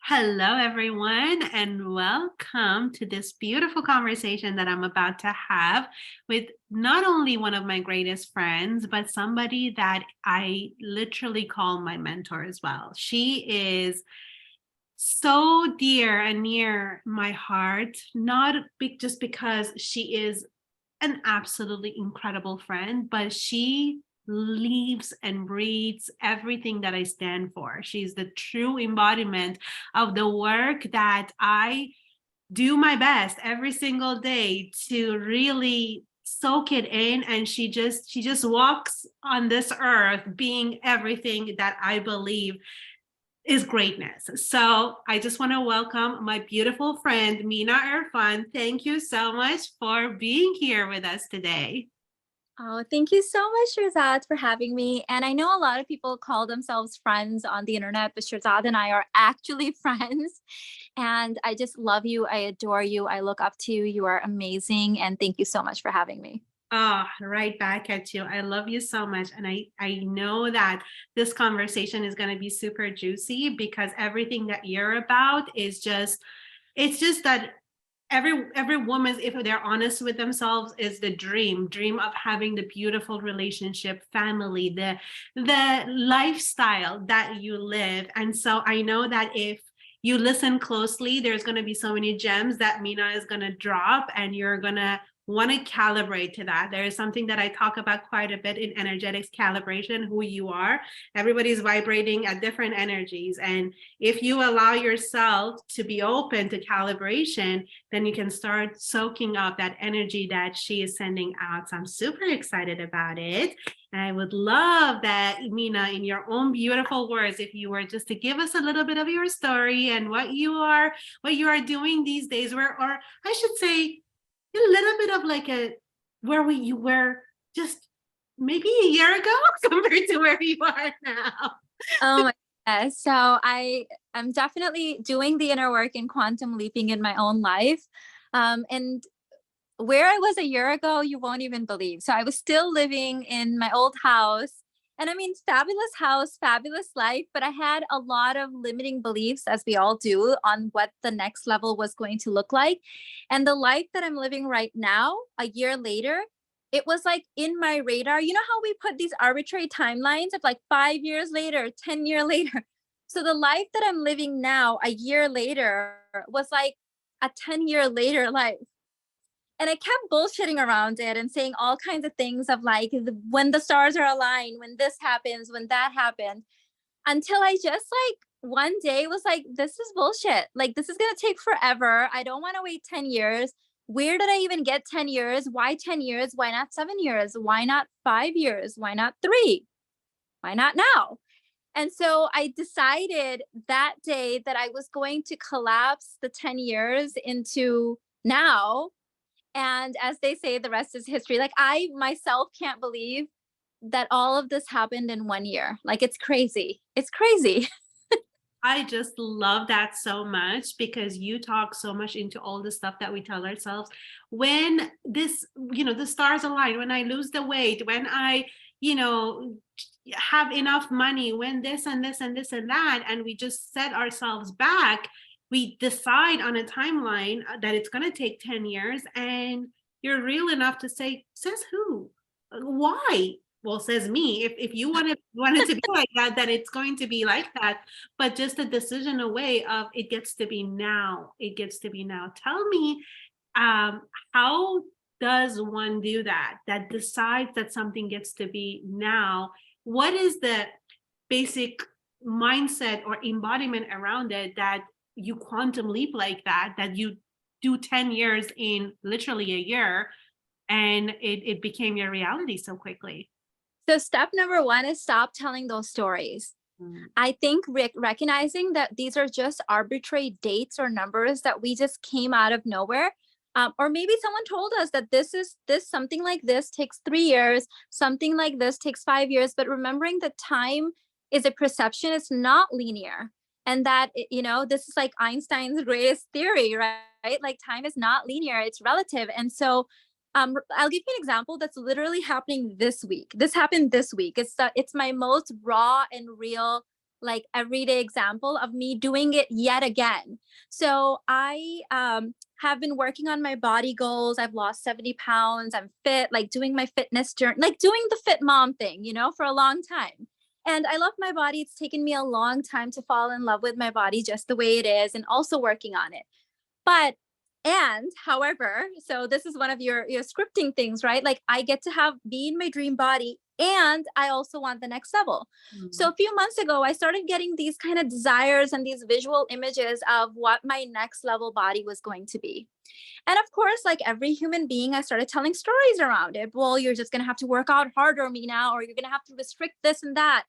Hello, everyone, and welcome to this beautiful conversation that I'm about to have with not only one of my greatest friends, but somebody that I literally call my mentor as well. She is so dear and near my heart, just because she is an absolutely incredible friend, but she lives and breathes everything that I stand for. She's the true embodiment of the work that I do my best every single day to really soak it in, and she just walks on this earth being everything that I believe is greatness. So I just want to welcome my beautiful friend, Mina Irfan. Thank you so much for being here with us today. Oh, thank you so much, Shahrzad, for having me. And I know a lot of people call themselves friends on the internet, but Shahrzad and I are actually friends. And I just love you. I adore you. I look up to you. You are amazing. And thank you so much for having me. Right back at you. I love you so much. And I know that this conversation is going to be super juicy because everything that you're about is it's just that every woman, if they're honest with themselves, is the dream of having the beautiful relationship, family, the lifestyle that you live. And so I know that if you listen closely, there's going to be so many gems that Mina is going to drop, and you're going to want to calibrate to that. There is something that I talk about quite a bit in energetics calibration: who you are. Everybody's vibrating at different energies, and if you allow yourself to be open to calibration, then you can start soaking up that energy that she is sending out. So I'm super excited about it. And I would love that, Mina, in your own beautiful words, if you were just to give us a little bit of your story and what you are doing these days, or I should say a little bit of like a you were just maybe a year ago compared to where you are now. Oh my goodness. So I'm definitely doing the inner work and quantum leaping in my own life. And where I was a year ago, you won't even believe. So I was still living in my old house. And I mean, fabulous house, fabulous life, but I had a lot of limiting beliefs, as we all do, on what the next level was going to look like. And the life that I'm living right now, a year later, it was like in my radar. You know how we put these arbitrary timelines of like 5 years later, 10 year later. So the life that I'm living now, a year later, was like a 10 year later life. And I kept bullshitting around it and saying all kinds of things of like when the stars are aligned, when this happens, when that happened, until I just like one day was like, this is bullshit. Like, this is going to take forever. I don't want to wait 10 years. Where did I even get 10 years? Why 10 years? Why not 7 years? Why not 5 years? Why not three? Why not now? And so I decided that day that I was going to collapse the 10 years into now. And as they say, the rest is history. Like, I myself can't believe that all of this happened in 1 year. Like, it's crazy. It's crazy. I just love that so much because you talk so much into all the stuff that we tell ourselves. When the stars align, when I lose the weight, when I, you know, have enough money, when this and this and this and that, and we just set ourselves back, we decide on a timeline that it's going to take 10 years, and you're real enough to say, says who? Why? Well, says me. If you want it to be like that, then it's going to be like that. But just a decision away of it gets to be now. It gets to be now. Tell me, how does one do that? That decides that something gets to be now. What is the basic mindset or embodiment around it that you quantum leap like that? That you do 10 years in literally a year, and it became your reality so quickly. So, step number one is stop telling those stories. Mm. I think recognizing that these are just arbitrary dates or numbers that we just came out of nowhere. Or maybe someone told us that this something like this takes 3 years, something like this takes 5 years. But remembering that time is a perception, it's not linear. And that, this is like Einstein's greatest theory, right? Like, time is not linear, it's relative. And so I'll give you an example that's literally happening this week. This happened this week. It's my most raw and real like everyday example of me doing it yet again. So I have been working on my body goals. I've lost 70 pounds. I'm fit, like doing my fitness journey, like doing the fit mom thing, for a long time. And I love my body. It's taken me a long time to fall in love with my body just the way it is, and also working on it. But and however, so this is one of your scripting things, right? Like I get to be in my dream body, and I also want the next level. So a few months ago, I started getting these kind of desires and these visual images of what my next level body was going to be. And of course, like every human being, I started telling stories around it. Well, you're just going to have to work out harder, Mina, or you're going to have to restrict this and that,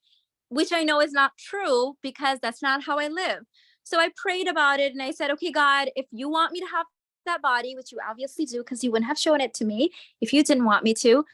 which I know is not true because that's not how I live. So I prayed about it and I said, okay, God, if you want me to have that body, which you obviously do because you wouldn't have shown it to me if you didn't want me to,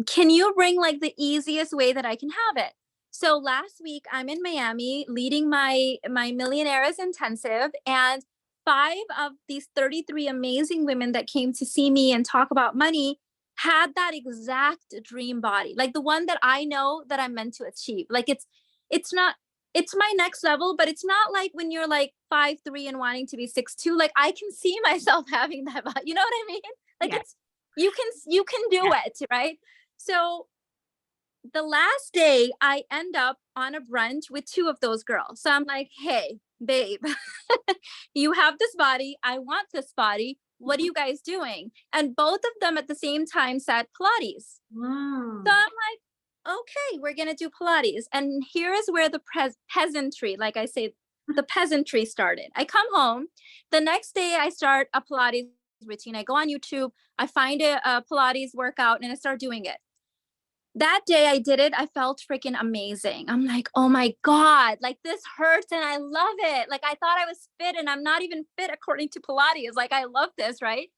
can you bring like the easiest way that I can have it? So last week I'm in Miami leading my Millionaires Intensive, and 5 of these 33 amazing women that came to see me and talk about money had that exact dream body, like the one that I know that I'm meant to achieve. Like it's not it's my next level, but it's not like when you're like 5'3" and wanting to be 6'2". Like I can see myself having that body. You know what I mean? Like Yeah. it's you can do it, right? So the last day I end up on a brunch with 2 of those girls. So I'm like, hey, babe, you have this body. I want this body. What are you guys doing? And both of them at the same time said Pilates. So I'm like, okay, we're going to do Pilates. And here is where the peasantry, like I say, the peasantry started. I come home. The next day I start a Pilates routine. I go on YouTube. I find a Pilates workout and I start doing it. That day I did it. I felt freaking amazing. I'm like, oh my God, like this hurts and I love it. Like I thought I was fit and I'm not even fit according to Pilates. Like I love this, right?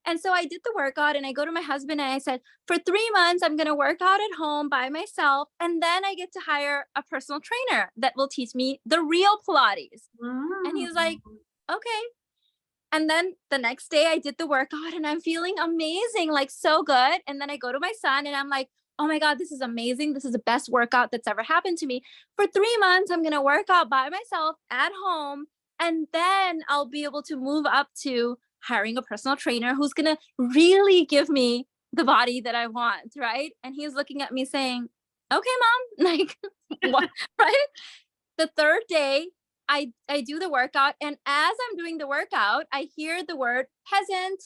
And so I did the workout and I go to my husband and I said, for 3 months, I'm going to work out at home by myself. And then I get to hire a personal trainer that will teach me the real Pilates. And he's like, okay. And then the next day I did the workout and I'm feeling amazing, like so good. And then I go to my son and I'm like, oh my God, this is amazing. This is the best workout that's ever happened to me. For 3 months, I'm going to work out by myself at home. And then I'll be able to move up to hiring a personal trainer who's going to really give me the body that I want. Right. And he's looking at me saying, okay, mom, like, what? Right. The third day, I do the workout. And as I'm doing the workout, I hear the word peasant.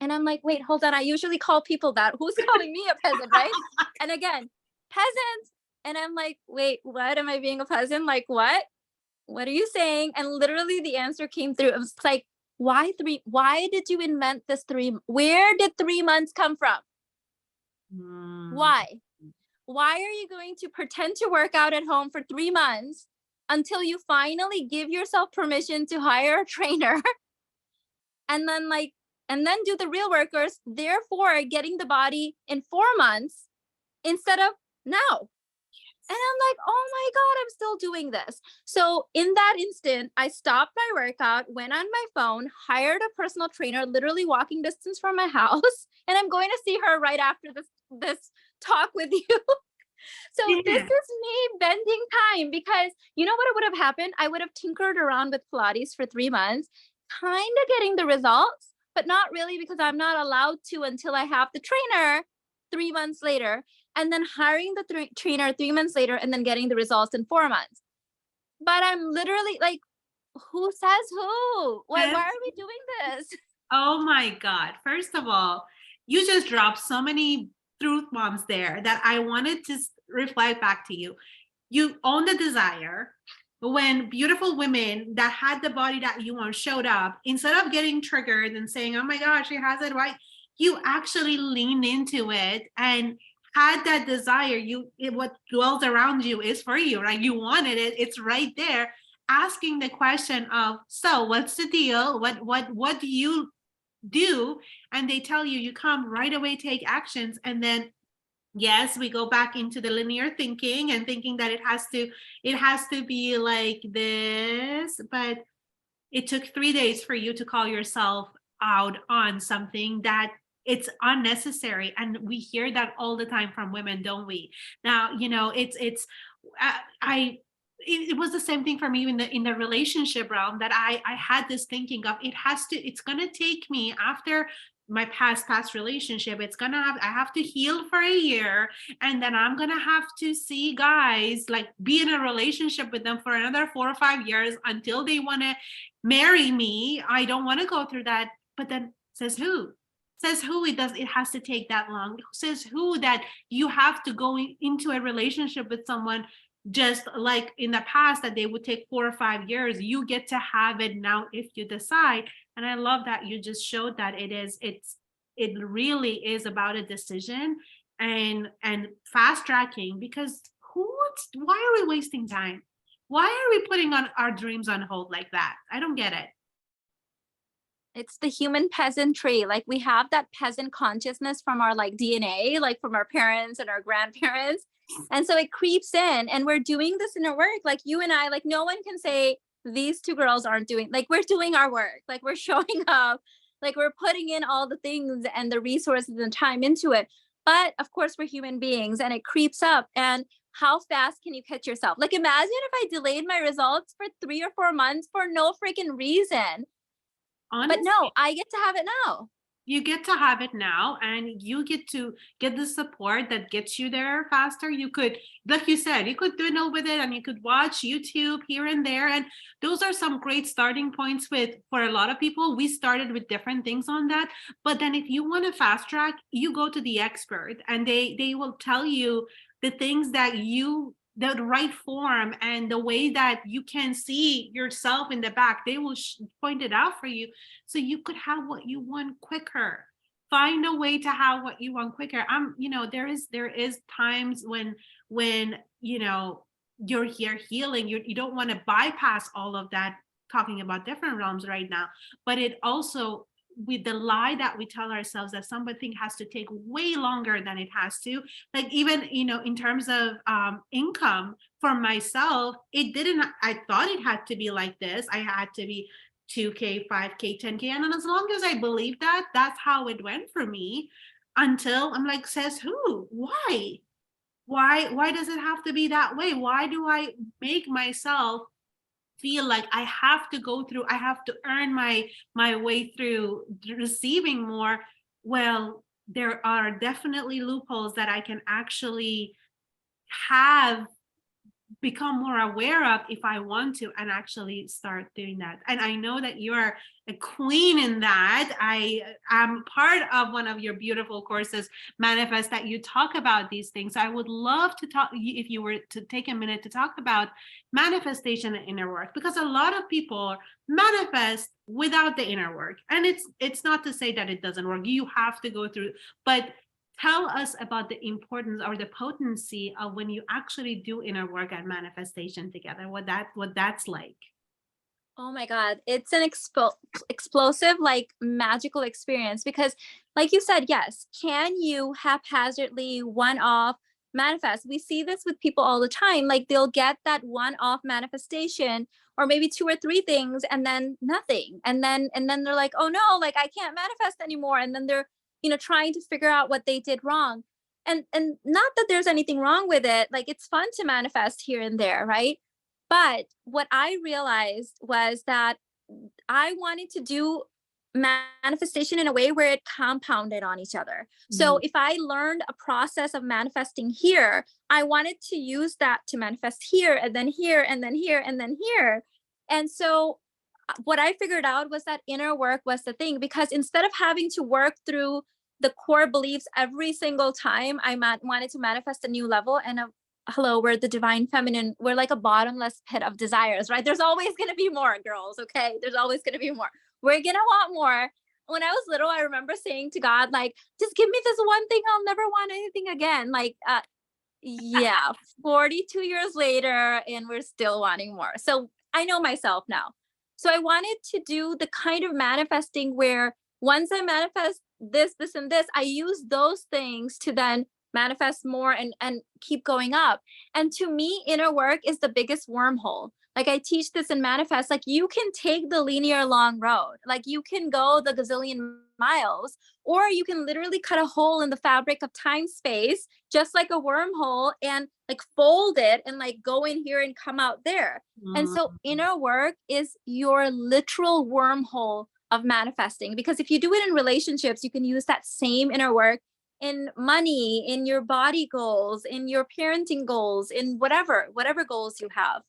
And I'm like, wait, hold on. I usually call people that. Who's calling me a peasant, right? And again, peasant. And I'm like, wait, what? Am I being a peasant? Like, what? What are you saying? And literally the answer came through. It was like, why 3? Why did you invent this 3? Where did 3 months come from? Why? Why are you going to pretend to work out at home for 3 months until you finally give yourself permission to hire a trainer and then do the real workers, therefore getting the body in 4 months instead of now? And I'm like, oh my God, I'm still doing this. So in that instant, I stopped my workout, went on my phone, hired a personal trainer, literally walking distance from my house. And I'm going to see her right after this talk with you. So this is me bending time, because you know what would have happened? I would have tinkered around with Pilates for 3 months, kind of getting the results, but not really, because I'm not allowed to until I have the trainer 3 months later, and then hiring the trainer 3 months later, and then getting the results in 4 months. But I'm literally like, who says who? Why are we doing this? Oh my God. First of all, you just dropped so many truth bombs there that I wanted to reflect back to you. You own the desire. When beautiful women that had the body that you want showed up, instead of getting triggered and saying, oh my gosh, she has it right, you actually leaned into it and had that desire. What dwells around you is for you, right? You wanted it, it's right there. Asking the question of, so what's the deal? What do you do? And they tell you, you come right away, take actions. And then yes, we go back into the linear thinking and thinking that it has to be like this. But it took 3 days for you to call yourself out on something that it's unnecessary. And we hear that all the time from women, don't we? Now, it's I it was the same thing for me in the relationship realm, that I had this thinking of, it's gonna take me after my past relationship, I have to heal for a year, and then I'm gonna have to see guys, like be in a relationship with them for another 4 or 5 years until they want to marry me. I don't want to go through that. But then says who it has to take that long? Says who that you have to go into a relationship with someone just like in the past that they would take 4 or 5 years? You get to have it now if you decide. And I love that you just showed that it really is about a decision, and fast tracking, because why are we wasting time? Why are we putting on our dreams on hold like that? I don't get it. It's the human peasantry. Like we have that peasant consciousness from our like DNA, like from our parents and our grandparents. And so it creeps in, and we're doing this inner work. Like you and I, like no one can say these two girls aren't doing, like we're doing our work, like we're showing up, like we're putting in all the things and the resources and time into it. But of course we're human beings and it creeps up. And how fast can you catch yourself? Like imagine if I delayed my results for 3 or 4 months for no freaking reason. But Honestly, no, I get to have it now. you get to have it now, and you get to get the support that gets you there faster. You could, like you said, you could dwindle with it, and you could watch YouTube here and there, and those are some great starting points with for a lot of people. We started with different things on that, but then if you want to fast track, you go to the expert, and they will tell you the things that the right form and the way that you can see yourself in the back. They will point it out for you, so you could have what you want quicker. Find a way to have what you want quicker. There is times when you're here healing, you don't want to bypass all of that, talking about different realms right now. But it also, with the lie that we tell ourselves that something has to take way longer than it has to, like even in terms of income for myself, it didn't. I thought it had to be like this. I had to be 2K, 5K, 10K, and as long as I believed that, that's how it went for me, until I'm like, says who? Why does it have to be that way? Why do I make myself feel like I have to go through, I have to earn my way through receiving more? Well, there are definitely loopholes that I can actually have become more aware of if I want to, and actually start doing that. And I know that you're a queen in that. I am part of one of your beautiful courses, Manifest, that you talk about these things. I would love to talk, if you were to take a minute to talk about manifestation and inner work, because a lot of people manifest without the inner work. And it's not to say that it doesn't work. You have to go through, but tell us about the importance or the potency of when you actually do inner work and manifestation together, what that's like. Oh my God. It's an explosive, like magical experience because, like you said, yes, can you haphazardly one off manifest? We see this with people all the time. Like they'll get that one off manifestation or maybe 2 or 3 things and then nothing. And then they're like, oh no, like I can't manifest anymore. And then they're, trying to figure out what they did wrong. And not that there's anything wrong with it. Like it's fun to manifest here and there, right? But what I realized was that I wanted to do manifestation in a way where it compounded on each other. So if I learned a process of manifesting here, I wanted to use that to manifest here and then here and then here and then here. And so what I figured out was that inner work was the thing, because instead of having to work through the core beliefs every single time I wanted to manifest a new level, and hello, we're the divine feminine, we're like a bottomless pit of desires, right? There's always going to be more, girls. Okay, there's always going to be more. We're gonna want more. When I was little, I remember saying to God, like, just give me this one thing, I'll never want anything again. Like, yeah, 42 years later and we're still wanting more. So I know myself now. So I wanted to do the kind of manifesting where once I manifest this, and this, I use those things to then manifest more, and keep going up. And to me, inner work is the biggest wormhole. Like I teach this in manifest, like you can take the linear long road, like you can go the gazillion miles, or you can literally cut a hole in the fabric of time space, just like a wormhole, and like fold it and like go in here and come out there. And so Mm. inner work is your literal wormhole of manifesting, because if you do it in relationships, you can use that same inner work in money, in your body goals, in your parenting goals, in whatever goals you have.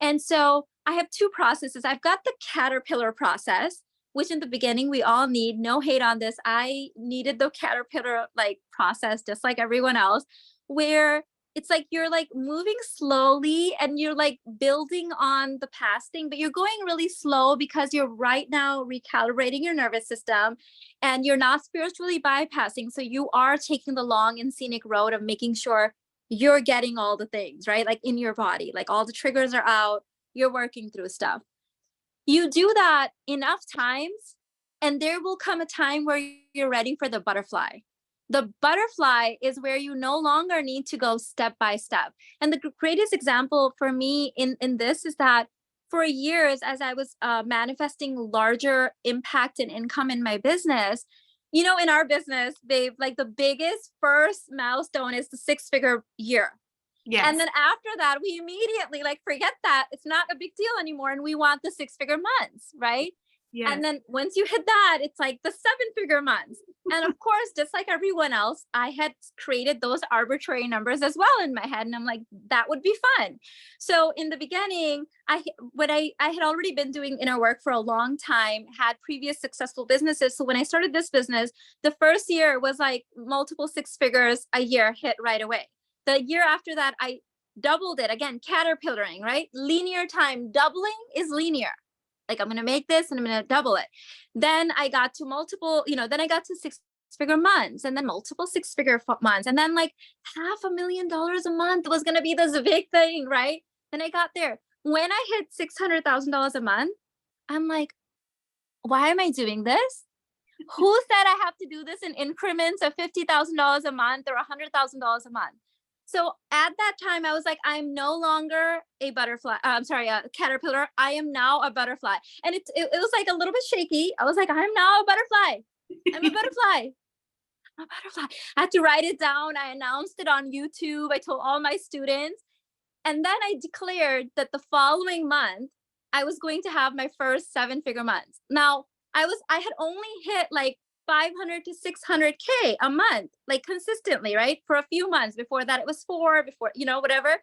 And so I have two processes. I've got the caterpillar process, which in the beginning we all need. No hate on this. I needed the caterpillar like process just like everyone else, where it's like you're like moving slowly and you're like building on the past thing, but you're going really slow because you're right now recalibrating your nervous system and you're not spiritually bypassing. So you are taking the long and scenic road of making sure you're getting all the things, right? Like in your body, like all the triggers are out, you're working through stuff. You do that enough times, and there will come a time where you're ready for the butterfly. The butterfly is where you no longer need to go step by step. And the greatest example for me in this is that for years, as I was manifesting larger impact and income in my business, you know, in our business, babe, like the biggest first milestone is the 6-figure year. Yes. And then after that, we immediately like forget that it's not a big deal anymore. And we want the 6-figure months, right? Yes. And then once you hit that, it's like the 7-figure months. And of course, just like everyone else, I had created those arbitrary numbers as well in my head. And I'm like, that would be fun. So in the beginning, I had already been doing inner work for a long time, had previous successful businesses. So when I started this business, the first year was like multiple 6 figures a year hit right away. The year after that, I doubled it again, caterpillaring, right? Linear time, doubling is linear. Like I'm going to make this and I'm going to double it. Then I got to multiple, then I got to 6-figure months and then multiple 6-figure months. And then like $500,000 a month was going to be this big thing, right? Then I got there. When I hit $600,000 a month, I'm like, why am I doing this? Who said I have to do this in increments of $50,000 a month or $100,000 a month? So at that time, I was like, I'm no longer a butterfly. A caterpillar. I am now a butterfly. And it was like a little bit shaky. I was like, I'm now a butterfly. I'm a butterfly. I'm a butterfly. I had to write it down. I announced it on YouTube. I told all my students. And then I declared that the following month, I was going to have my first 7-figure month. Now, I had only hit like 500 to 600K a month, like consistently, right? For a few months. Before that, it was 4, before, whatever.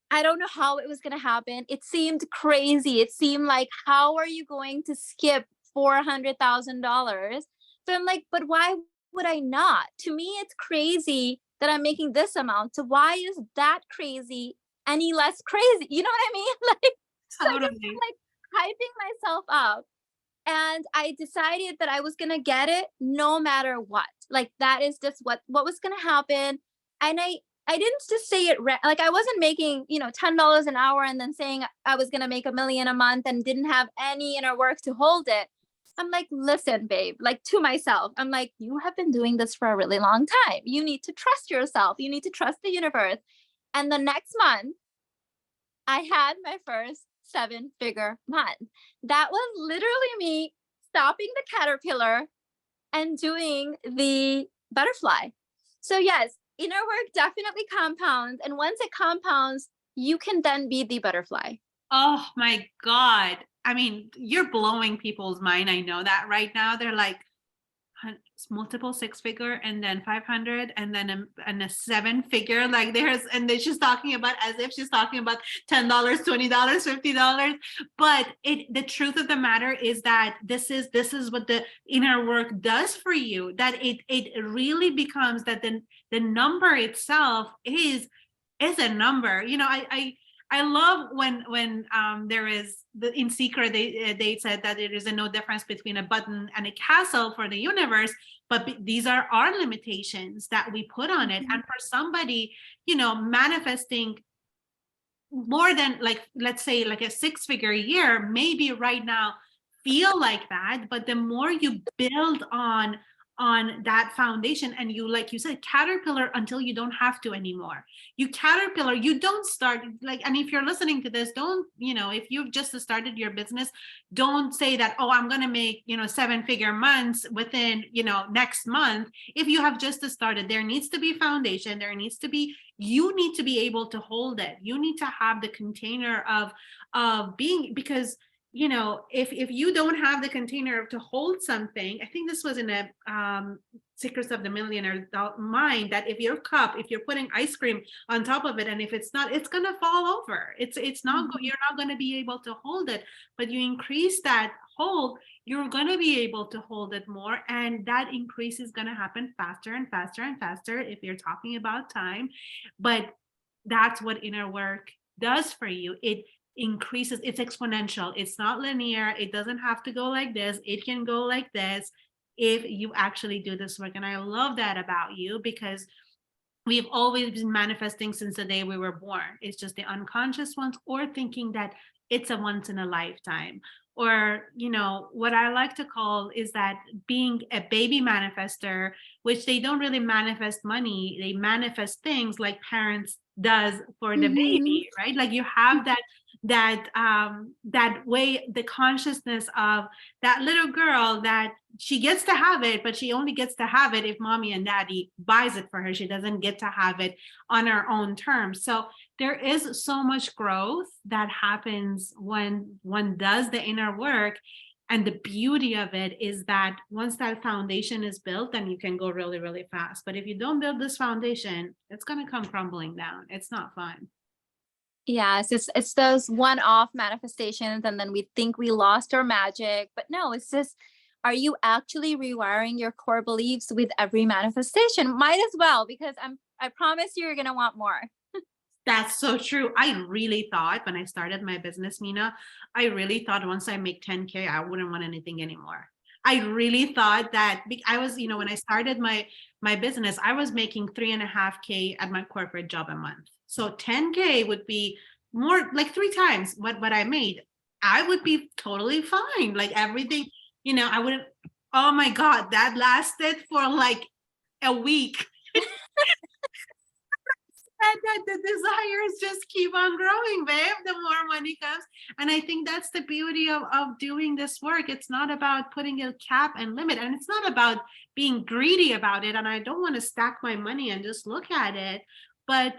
I don't know how it was going to happen. It seemed crazy. It seemed like, how are you going to skip $400,000? So I'm like, but why would I not? To me, it's crazy that I'm making this amount. So why is that crazy any less crazy? You know what I mean? Like, so I just like hyping myself up. And I decided that I was going to get it no matter what. Like that is just what was going to happen. And I didn't just say it like I wasn't making, $10 an hour and then saying I was going to make $1 million a month and didn't have any inner work to hold it. I'm like, listen, babe, like to myself, I'm like, you have been doing this for a really long time. You need to trust yourself. You need to trust the universe. And the next month, I had my first 7-figure month. That was literally me stopping the caterpillar and doing the butterfly. So yes, inner work definitely compounds. And once it compounds, you can then be the butterfly. Oh my God. I mean, you're blowing people's mind. I know that right now. They're like, multiple 6-figure and then 500 and then a 7-figure, like and then she's talking about as if she's talking about $10, $20, $50. But the truth of the matter is that this is what the inner work does for you, that it really becomes that the number itself is a number. I love when there is in Secret they said that there is no difference between a button and a castle for the universe, but these are our limitations that we put on it. And for somebody, manifesting more than, like, let's say like a 6-figure year, maybe right now feel like that, but the more you build on on that foundation, and you, like you said, caterpillar until you don't have to anymore. You caterpillar, you don't start like, and if you're listening to this, don't, if you've just started your business, don't say that, oh, I'm going to make, 7-figure months within, next month. If you have just started, there needs to be foundation. You need to be able to hold it. You need to have the container of being, because if you don't have the container to hold something, I think this was in a Secrets of the Millionaire Mind, that if you're putting ice cream on top of it, and if it's not, it's gonna fall over. It's not, you're not gonna be able to hold it. But you increase that hold, you're gonna be able to hold it more, and that increase is gonna happen faster and faster and faster if you're talking about time. But that's what inner work does for you. It increases, it's exponential. It's not linear. It doesn't have to go like this. It can go like this if you actually do this work. And I love that about you, because we've always been manifesting since the day we were born. It's just the unconscious ones, or thinking that it's a once in a lifetime. Or, what I like to call is that being a baby manifester, which they don't really manifest money, they manifest things like parents does for the baby, right? Like you have that way, the consciousness of that little girl, that she gets to have it, but she only gets to have it if mommy and daddy buys it for her. She doesn't get to have it on her own terms. So there is so much growth that happens when one does the inner work. And the beauty of it is that once that foundation is built, then you can go really, really fast. But if you don't build this foundation, it's going to come crumbling down. It's not fun. Yes, it's those one-off manifestations, and then we think we lost our magic. But no, it's just, are you actually rewiring your core beliefs with every manifestation? Might as well, because I promise you're gonna want more. That's so true. I really thought when I started my business, Mina, I really thought once I make 10K, I wouldn't want anything anymore. I really thought that I was, when I started my business, I was making 3.5K at my corporate job a month. So 10K would be more like 3 times what I made. I would be totally fine. Like everything, I wouldn't, oh my God, that lasted for like a week. And the desires just keep on growing, babe, the more money comes. And I think that's the beauty of doing this work. It's not about putting a cap and limit, and it's not about being greedy about it. And I don't want to stack my money and just look at it. But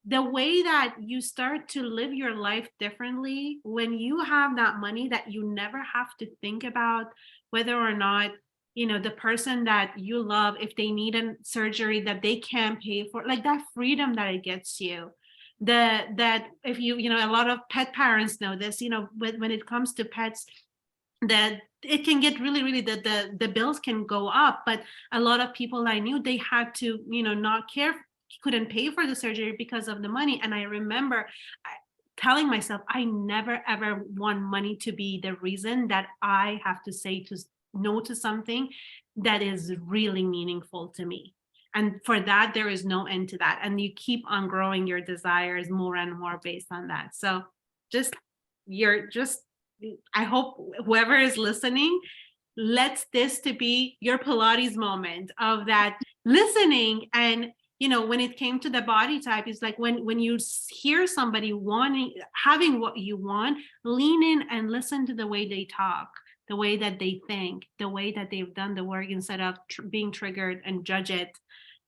the way that you start to live your life differently when you have that money, that you never have to think about whether or not the person that you love, if they need a surgery that they can't pay for, like that freedom that it gets you. That if a lot of pet parents know this, when it comes to pets, that it can get really, really, the bills can go up. But a lot of people I knew, they had to, not care, couldn't pay for the surgery because of the money. And I remember telling myself, I never ever want money to be the reason that I have to say no to something that is really meaningful to me. And for that, there is no end to that. And you keep on growing your desires more and more based on that. So I hope whoever is listening, lets this to be your Pilates moment of that listening. And when it came to the body type, it's like when you hear somebody having what you want, lean in and listen to the way they talk, the way that they think, the way that they've done the work, instead of being triggered and judge it,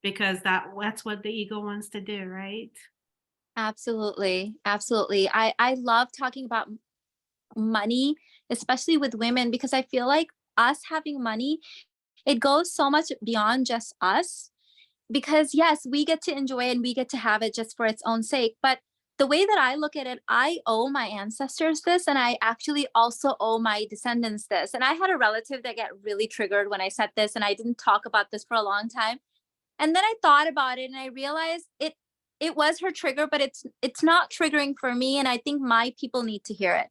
because that's what the ego wants to do, right? Absolutely. Absolutely. I love talking about money, especially with women, because I feel like us having money, it goes so much beyond just us. Because yes, we get to enjoy it and we get to have it just for its own sake. But the way that I look at it, I owe my ancestors this, and I actually also owe my descendants this. And I had a relative that got really triggered when I said this, and I didn't talk about this for a long time. And then I thought about it and I realized it was her trigger, but it's not triggering for me. And I think my people need to hear it.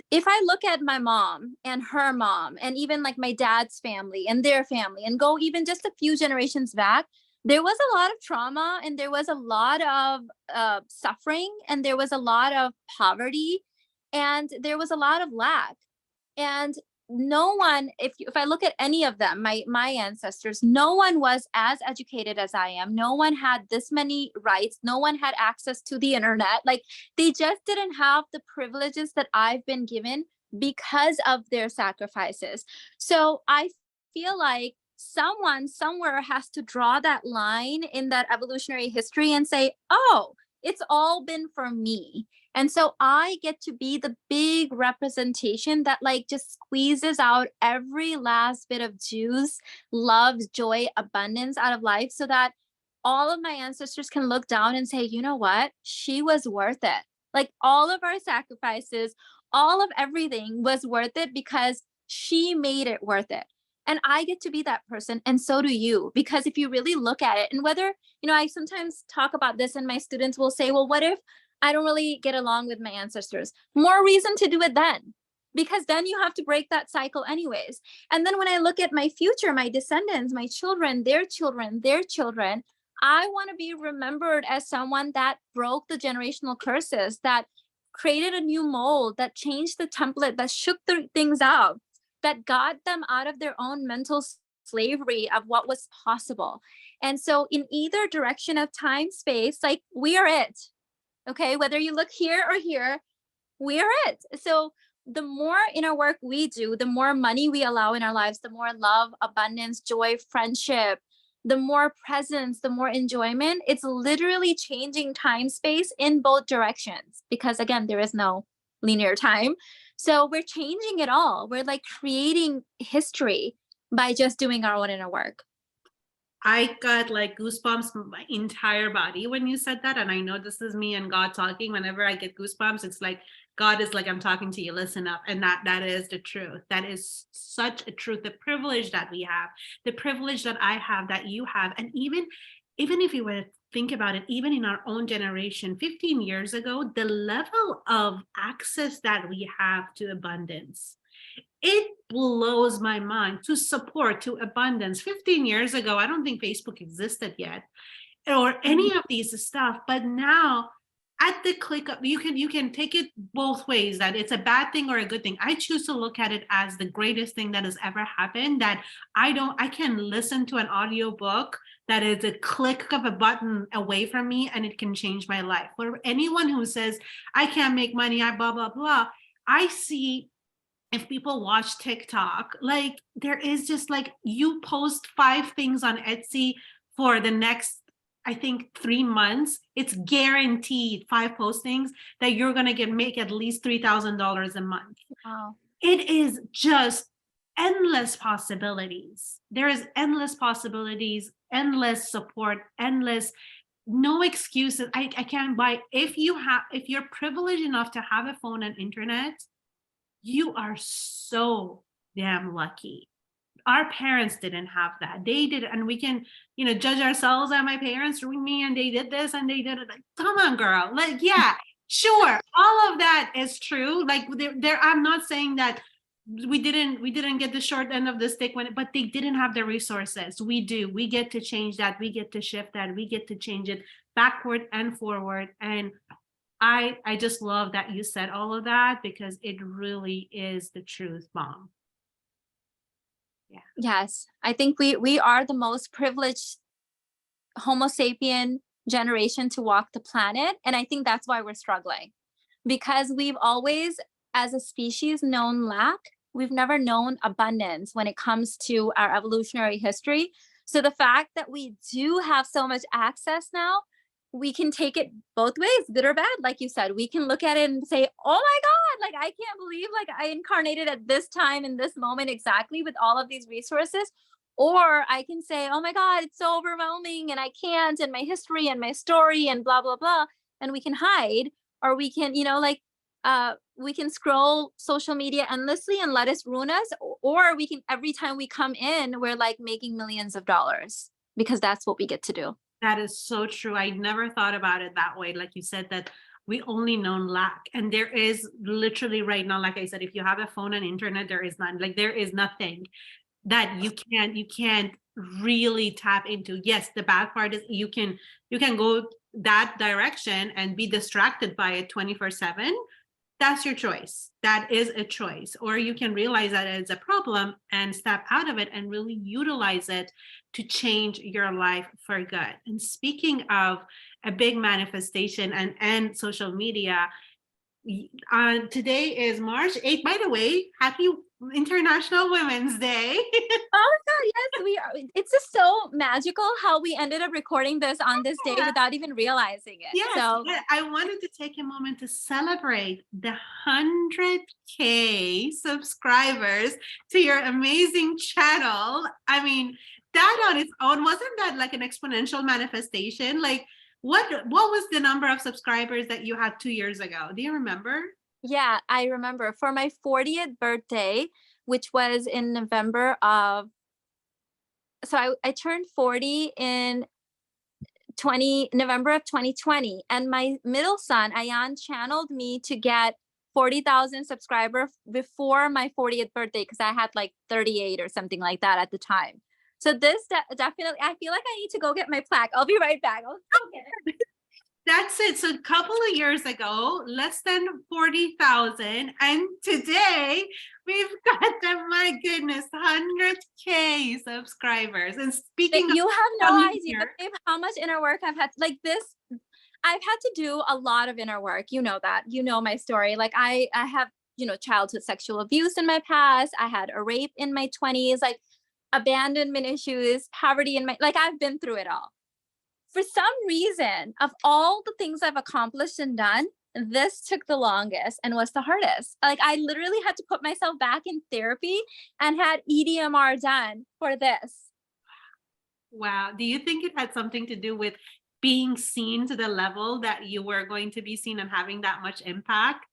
If I look at my mom and her mom, and even like my dad's family and their family, and go even just a few generations back, there was a lot of trauma, and there was a lot of suffering, and there was a lot of poverty, and there was a lot of lack. And no one, if I look at any of them, my ancestors, no one was as educated as I am. No one had this many rights. No one had access to the internet. Like, they just didn't have the privileges that I've been given because of their sacrifices. So I feel like someone somewhere has to draw that line in that evolutionary history and say, oh, it's all been for me. And so I get to be the big representation that like just squeezes out every last bit of juice, love, joy, abundance out of life, so that all of my ancestors can look down and say, you know what? She was worth it. Like, all of our sacrifices, all of everything was worth it because she made it worth it. And I get to be that person. And so do you. Because if you really look at it, and whether, I sometimes talk about this and my students will say, well, what if I don't really get along with my ancestors? More reason to do it then, because then you have to break that cycle anyways. And then when I look at my future, my descendants, my children, their children, their children, I want to be remembered as someone that broke the generational curses, that created a new mold, that changed the template, that shook the things out, that got them out of their own mental slavery of what was possible. And so in either direction of time, space, like, we are it. Okay, whether you look here or here, we are it. So the more inner work we do, the more money we allow in our lives, the more love, abundance, joy, friendship, the more presence, the more enjoyment. It's literally changing time space in both directions, because again, there is no linear time. So we're changing it all. We're like creating history by just doing our own inner work. I got like goosebumps from my entire body when you said that. And I know this is me and God talking. Whenever I get goosebumps, it's like God is like, I'm talking to you, listen up. And that is the truth. That is such a truth. The privilege that we have, the privilege that I have, that you have. And even if you were to think about it, even in our own generation, 15 years ago, the level of access that we have to abundance, it blows my mind, to support, to abundance. 15 years ago, I don't think Facebook existed yet, or any of these stuff. But now, at the click of, you can take it both ways, that it's a bad thing or a good thing. I choose to look at it as the greatest thing that has ever happened, that I can listen to an audiobook that is a click of a button away from me, and it can change my life. For anyone who says I can't make money, I blah blah blah, I see, if people watch TikTok, like, there is just like, you post 5 things on Etsy for the next, I think, 3 months, it's guaranteed 5 postings that you're going to make at least $3,000 a month. Wow. It is just endless possibilities. There is endless possibilities, endless support, endless, no excuses. I can't buy. If you're privileged enough to have a phone and internet, you are so damn lucky. Our parents didn't have that. They did, and we can, judge ourselves and my parents doing me, and they did this and they did it. Like, come on, girl. Like, yeah, sure. All of that is true. Like, there, I'm not saying that we didn't get the short end of the stick but they didn't have the resources. We do. We get to change that. We get to shift that. We get to change it backward and forward. And I just love that you said all of that, because it really is the truth, Mom. Yeah. Yes, I think we are the most privileged Homo sapien generation to walk the planet, and I think that's why we're struggling, because we've always, as a species, known lack. We've never known abundance when it comes to our evolutionary history. So the fact that we do have so much access now, we can take it both ways, good or bad. Like you said, we can look at it and say, oh my God, like, I can't believe like I incarnated at this time in this moment exactly with all of these resources. Or I can say, oh my God, it's so overwhelming and I can't, and my history and my story and blah, blah, blah. And we can hide, or we can, we can scroll social media endlessly and let us ruin us. Or we can, every time we come in, we're like making millions of dollars, because that's what we get to do. That is so true. I never thought about it that way. Like you said, that we only known lack. And there is literally right now, like I said, if you have a phone and internet, there is none. Like, there is nothing that you can't really tap into. Yes, the bad part is you can go that direction and be distracted by it 24/7. that's your choice. That is a choice. Or you can realize that it's a problem and step out of it and really utilize it to change your life for good. And speaking of a big manifestation and social media, today is March 8th. By the way, happy International Women's Day. Oh my God, yes, we are. It's just so magical how we ended up recording this on this day without even realizing it. Yes, So I wanted to take a moment to celebrate the 100K subscribers to your amazing channel. I mean, that on its own, wasn't that like an exponential manifestation? Like, what was the number of subscribers that you had 2 years ago? Do you remember? yeah, I remember for my 40th birthday, which was in November of, so I turned 40 in November of 2020, and my middle son Ayan channeled me to get 40,000 subscribers before my 40th birthday, because I had like 38 or something like that at the time. So this definitely, I feel like I need to go get my plaque. I'll be right back. I'll go get it. That's it. So a couple of years ago, less than 40,000. And today we've got my goodness, 100K subscribers. And speaking You of have no coming idea, here, babe, how much inner work I've had. Like this, I've had to do a lot of inner work. You know that. You know my story. Like I have, childhood sexual abuse in my past. I had a rape in my 20s, like abandonment issues, poverty in my, like I've been through it all. For some reason, of all the things I've accomplished and done, this took the longest and was the hardest. Like I literally had to put myself back in therapy and had EDMR done for this. wow, do you think it had something to do with being seen to the level that you were going to be seen and having that much impact?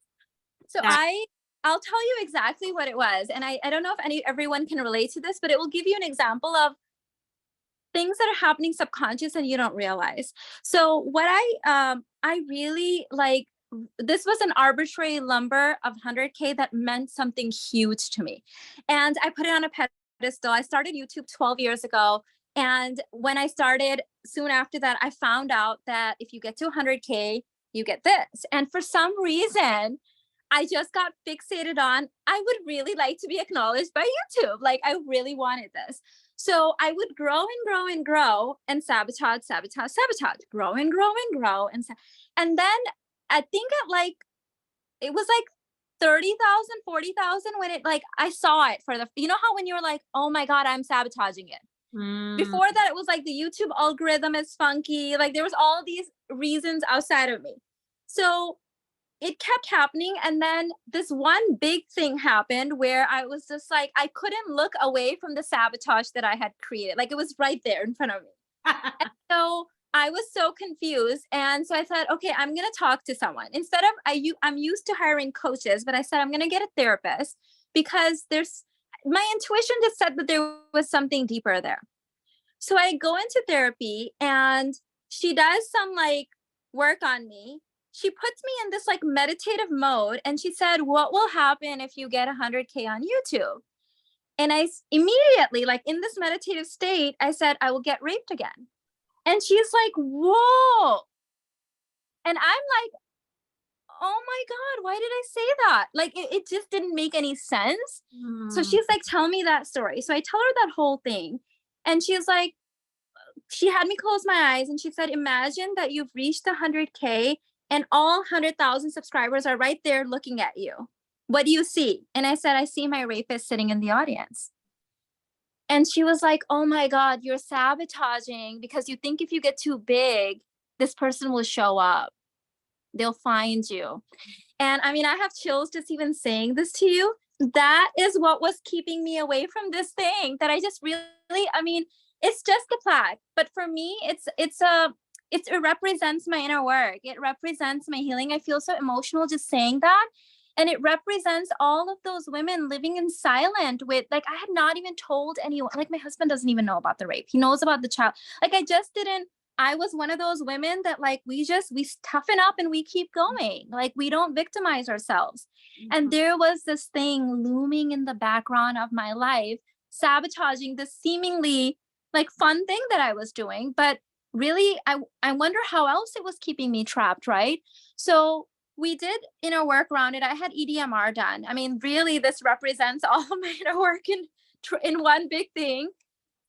So That I'll tell you exactly what it was. And I don't know if everyone can relate to this, but it will give you an example of things that are happening subconscious and you don't realize. So what I really like, this was an arbitrary number of 100K that meant something huge to me. And I put it on a pedestal. I started YouTube 12 years ago. And when I started, soon after that, I found out that if you get to 100K, you get this. And for some reason, I just got fixated on, I would really like to be acknowledged by YouTube. Like I really wanted this. So I would grow and grow and grow and sabotage, grow and grow and grow. And then I think it was like 30,000, 40,000 when it, like, I saw it for how when you're like, oh my God, I'm sabotaging it. Before that, it was like the YouTube algorithm is funky. Like there was all these reasons outside of me. So it kept happening. And then this one big thing happened where I was just like, I couldn't look away from the sabotage that I had created. Like it was right there in front of me. And so I was so confused. And so I said, okay, I'm going to talk to someone. Instead of, I'm used to hiring coaches, but I said, I'm going to get a therapist because my intuition just said that there was something deeper there. So I go into therapy and she does some like work on me. She puts me in this like meditative mode. And she said, what will happen if you get 100K on YouTube? And I immediately, like in this meditative state, I said, I will get raped again. And she's like, whoa. And I'm like, oh my God, why did I say that? Like, it just didn't make any sense. So she's like, tell me that story. So I tell her that whole thing. And she's like, she had me close my eyes and she said, imagine that you've reached 100K and all 100,000 subscribers are right there looking at you. What do you see? And I said, I see my rapist sitting in the audience. And she was like, oh my God, you're sabotaging because you think if you get too big, this person will show up. They'll find you. And I mean, I have chills just even saying this to you. That is what was keeping me away from this thing that I just really, I mean, it's just a plaque. But for me, it represents my inner work. It represents my healing. I feel so emotional just saying that. And it represents all of those women living in silence with, like, I had not even told anyone, like my husband doesn't even know about the rape. He knows about the child. Like I was one of those women that like, we toughen up and we keep going. Like we don't victimize ourselves. And there was this thing looming in the background of my life, sabotaging this seemingly like fun thing that I was doing. But really, I wonder how else it was keeping me trapped, right? So we did inner work around it. I had EDMR done. I mean, really, this represents all of my inner work in one big thing.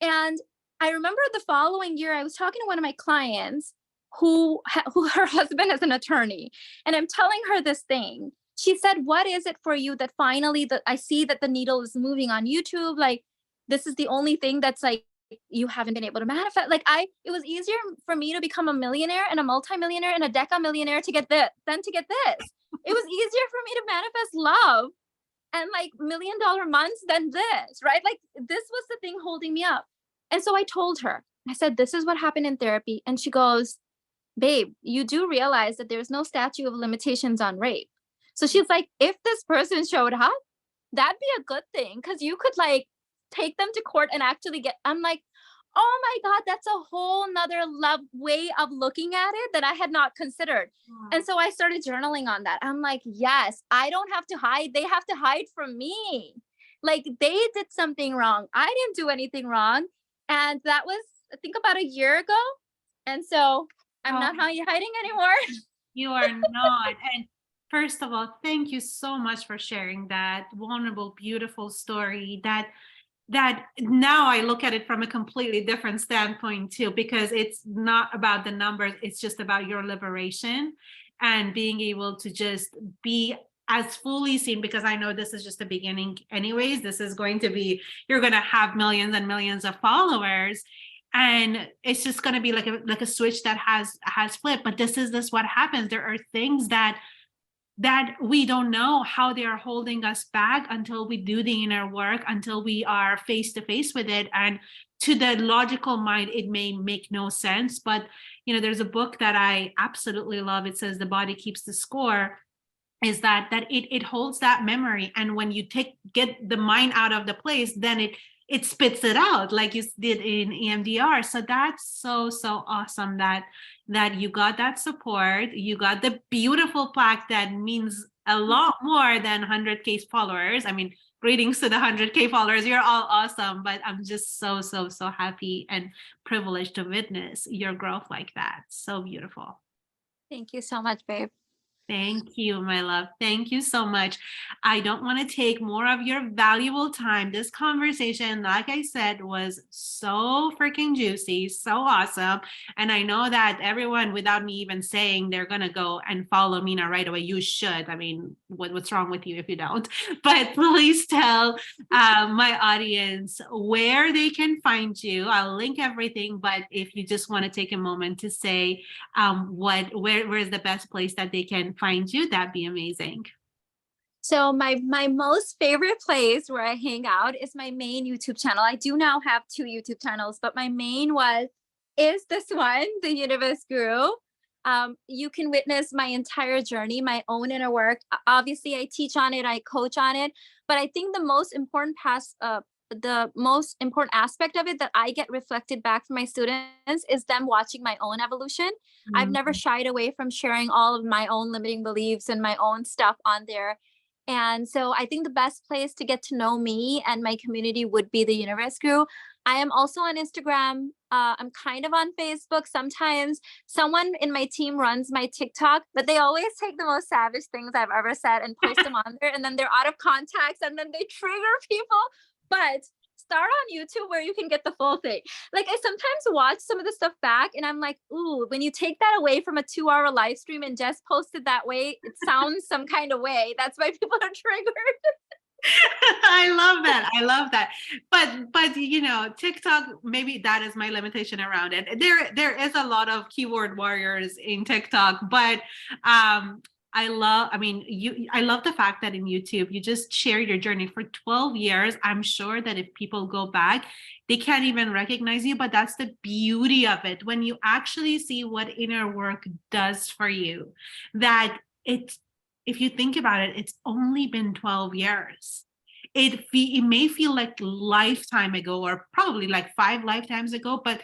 And I remember the following year, I was talking to one of my clients who her husband is an attorney, and I'm telling her this thing. She said, "What is it for you that finally that I see that the needle is moving on YouTube? Like, this is the only thing that's like you haven't been able to manifest." Like, it was easier for me to become a millionaire and a multimillionaire and a deca-millionaire to get this than to get this. It was easier for me to manifest love and like $1 million months than this, right? Like, this was the thing holding me up. And so I told her, I said, "This is what happened in therapy." And she goes, "Babe, you do realize that there's no statute of limitations on rape." So she's like, "If this person showed up, that'd be a good thing because you could like take them to court and actually get." I'm like, "Oh my God, that's a whole nother way of looking at it that I had not considered." And so I started journaling on that. I'm like, yes, I don't have to hide. They have to hide from me. Like, they did something wrong. I didn't do anything wrong. And that was, I think, about a year ago. And so I'm not Oh, hiding anymore. you are not. And first of all, thank you so much for sharing that vulnerable, beautiful story that now I look at it from a completely different standpoint too, because it's not about the numbers, it's just about your liberation and being able to just be as fully seen, because I know this is just the beginning anyways. This is going to be, you're going to have millions and millions of followers, and it's just going to be like a switch that has flipped. But this what happens. There are things that we don't know how they are holding us back until we do the inner work, until we are face to face with it. And to the logical mind, it may make no sense. But, there's a book that I absolutely love. It says The Body Keeps the Score, is that it holds that memory. And when you get the mind out of the place, then it spits it out like you did in EMDR. So that's so awesome that you got that support. You got the beautiful plaque that means a lot more than 100K followers. I mean, greetings to the 100K followers. You're all awesome, but I'm just so happy and privileged to witness your growth like that. So beautiful. Thank you so much, babe. Thank you, my love. Thank you so much. I don't want to take more of your valuable time. This conversation, like I said, was so freaking juicy, so awesome. And I know that everyone, without me even saying, they're going to go and follow Mina right away. You should. I mean, what's wrong with you if you don't? But please tell my audience where they can find you. I'll link everything. But if you just want to take a moment to say where's the best place that they can find you, that'd be amazing. So my most favorite place where I hang out is my main YouTube channel. I do now have 2 YouTube channels, but my main is this one, The Universe Guru. You can witness my entire journey, my own inner work. Obviously, I teach on it, I coach on it, but I think the most important aspect of it that I get reflected back from my students is them watching my own evolution. I've never shied away from sharing all of my own limiting beliefs and my own stuff on there. And so I think the best place to get to know me and my community would be The Universe Guru. I am also on Instagram. I'm kind of on Facebook. Sometimes someone in my team runs my TikTok, but they always take the most savage things I've ever said and post them on there. And then they're out of context and then they trigger people. But start on YouTube where you can get the full thing. Like, I sometimes watch some of the stuff back and I'm like, ooh, when you take that away from a 2-hour live stream and just post it that way, it sounds some kind of way. That's why people are triggered. I love that. I love that. But TikTok, maybe that is my limitation around it. There is a lot of keyboard warriors in TikTok, but I love the fact that in YouTube, you just share your journey for 12 years. I'm sure that if people go back, they can't even recognize you, but that's the beauty of it. When you actually see what inner work does for you, that if you think about it, it's only been 12 years. It may feel like lifetime ago, or probably like 5 lifetimes ago, but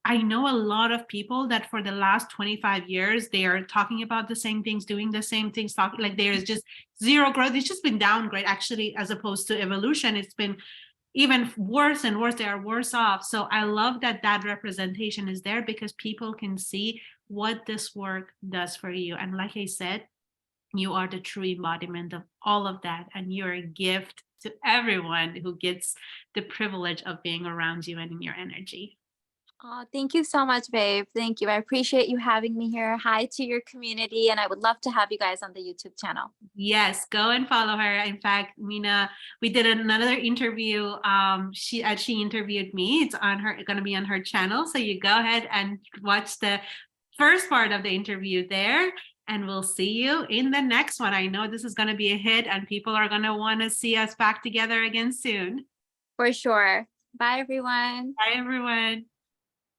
I know a lot of people that for the last 25 years, they are talking about the same things, doing the same things, talking like there's just zero growth. It's just been downgrade, actually, as opposed to evolution. It's been even worse and worse. They are worse off. So I love that representation is there because people can see what this work does for you. And like I said, You are the true embodiment of all of that. And you're a gift to everyone who gets the privilege of being around you and in your energy. Oh, thank you so much, babe. Thank you. I appreciate you having me here. Hi to your community, and I would love to have you guys on the YouTube channel. Yes, go and follow her. In fact, Mina, we did another interview. She interviewed me. It's on her, going to be on her channel. So you go ahead and watch the first part of the interview there. And we'll see you in the next one. I know this is going to be a hit, and people are going to want to see us back together again soon. For sure. Bye, everyone. Bye, everyone.